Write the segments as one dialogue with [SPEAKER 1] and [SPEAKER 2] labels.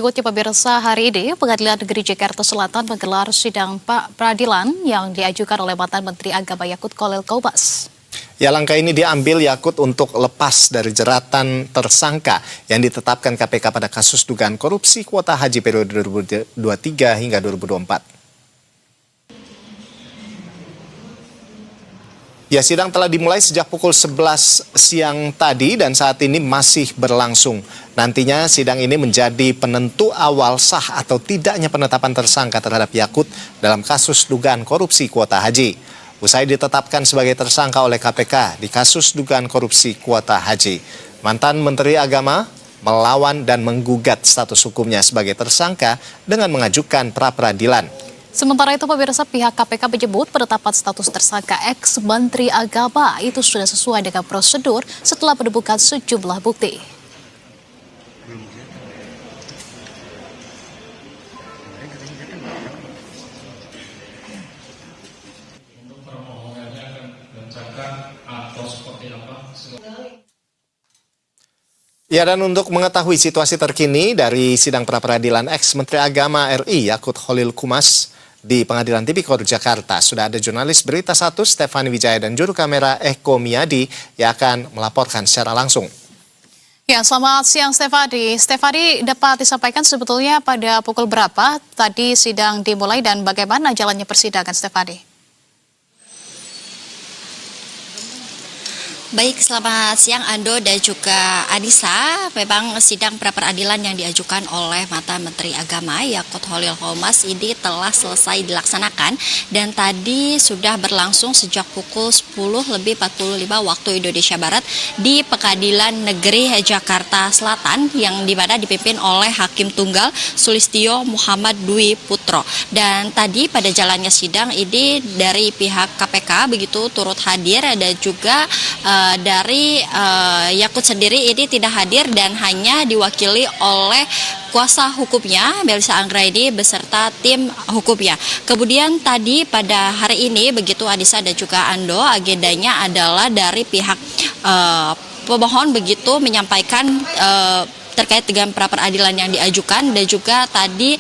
[SPEAKER 1] Berikutnya pemirsa, hari ini Pengadilan Negeri Jakarta Selatan menggelar sidang peradilan yang diajukan oleh mantan Menteri Agama Yakut Khalil Qomas.
[SPEAKER 2] Ya, langkah ini diambil Yakut untuk lepas dari jeratan tersangka yang ditetapkan KPK pada kasus dugaan korupsi kuota haji periode 2023 hingga 2024. Ya, sidang telah dimulai sejak pukul 11 siang tadi dan saat ini masih berlangsung. Nantinya sidang ini menjadi penentu awal sah atau tidaknya penetapan tersangka terhadap Yakut dalam kasus dugaan korupsi kuota haji. Usai ditetapkan sebagai tersangka oleh KPK di kasus dugaan korupsi kuota haji, mantan Menteri Agama melawan dan menggugat status hukumnya sebagai tersangka dengan mengajukan pra-peradilan.
[SPEAKER 1] Sementara itu pemirsa, pihak KPK menyebut penetapan status tersangka ex-Menteri Agama itu sudah sesuai dengan prosedur setelah menemukan sejumlah bukti.
[SPEAKER 2] Ya, dan untuk mengetahui situasi terkini dari sidang pra-peradilan ex-Menteri Agama RI Yakut Khalil Qomas di Pengadilan Tipikor Jakarta, sudah ada jurnalis Berita 1 Stefani Wijaya dan juru kamera Eko Miadi yang akan melaporkan secara langsung.
[SPEAKER 1] Ya, selamat siang Stefani. Stefani, dapat disampaikan sebetulnya pada pukul berapa tadi sidang dimulai dan bagaimana jalannya persidangan, Stefani?
[SPEAKER 3] Baik, selamat siang Ando dan juga Anissa. Memang sidang pra-peradilan yang diajukan oleh mantan Menteri Agama Yakut Khalil Qomas ini telah selesai dilaksanakan dan tadi sudah berlangsung sejak pukul 10:45 waktu Indonesia Barat di Pengadilan Negeri Jakarta Selatan yang dimana dipimpin oleh Hakim Tunggal Sulistyo Muhammad Dwi Putro. Dan tadi pada jalannya sidang ini dari pihak KPK begitu turut hadir dan juga dari Yakut sendiri ini tidak hadir dan hanya diwakili oleh kuasa hukumnya Melissa Anggraini beserta tim hukumnya. Kemudian tadi pada hari ini begitu Anissa dan juga Ando, agendanya adalah dari pihak pemohon begitu menyampaikan terkait dengan pra-peradilan yang diajukan dan juga tadi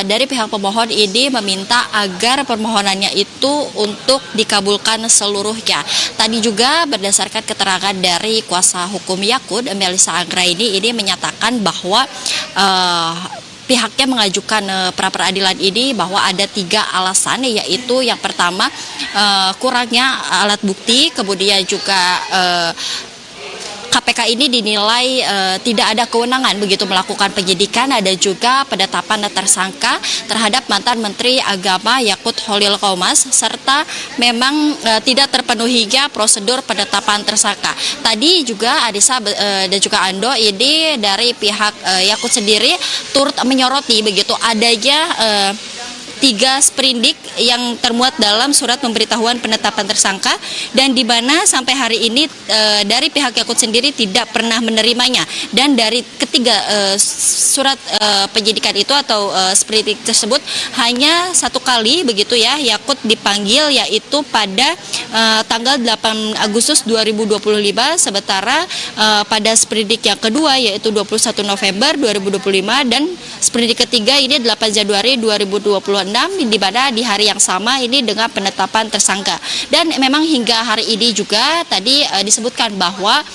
[SPEAKER 3] dari pihak pemohon ini meminta agar permohonannya itu untuk dikabulkan seluruhnya. Tadi juga berdasarkan keterangan dari kuasa hukum Yakut Melissa Anggraini ini menyatakan bahwa pihaknya mengajukan pra-peradilan ini bahwa ada 3 alasan, yaitu yang pertama kurangnya alat bukti, kemudian juga KPK ini dinilai tidak ada kewenangan begitu melakukan penyidikan, ada juga penetapan tersangka terhadap mantan Menteri Agama Yakut Khalil Qomas serta memang tidak terpenuhinya prosedur penetapan tersangka. Tadi juga Anissa dan juga Ando ini dari pihak Yakut sendiri turut menyoroti begitu adanya 3 sprindik yang termuat dalam surat pemberitahuan penetapan tersangka dan di mana sampai hari ini dari pihak Yakut sendiri tidak pernah menerimanya, dan dari ketiga surat penyidikan itu atau sprindik tersebut hanya 1 kali begitu ya Yakut dipanggil, yaitu pada tanggal 8 Agustus 2025, sementara pada sprindik yang kedua yaitu 21 November 2025 dan sprindik ketiga ini 8 Januari 2026 di mana di hari yang sama ini dengan penetapan tersangka. Dan memang hingga hari ini juga tadi disebutkan bahwa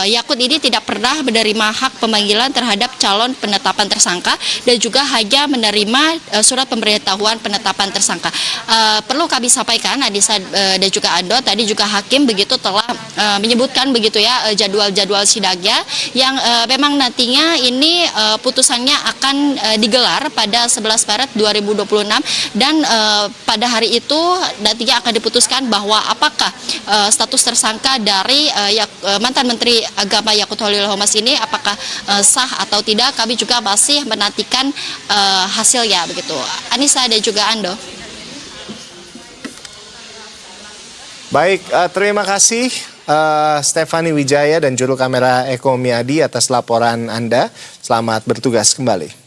[SPEAKER 3] Yakut ini tidak pernah menerima hak pemanggilan terhadap calon penetapan tersangka dan juga hanya menerima surat pemberitahuan penetapan tersangka. Perlu kami sampaikan Anissa dan juga Ando, tadi juga hakim begitu telah menyebutkan begitu ya jadwal-jadwal sidangnya yang memang nantinya ini putusannya akan digelar pada 11 Maret 2026 dan pada hari itu nantinya akan diputuskan bahwa apakah status tersangka dari mantan Menteri Agama Yakut Khalil Qomas ini apakah sah atau tidak. Kami juga masih menantikan hasilnya begitu. Anissa dan juga Ando.
[SPEAKER 2] Baik, terima kasih Stefani Wijaya dan juru kamera Eko Miadi atas laporan Anda. Selamat bertugas kembali.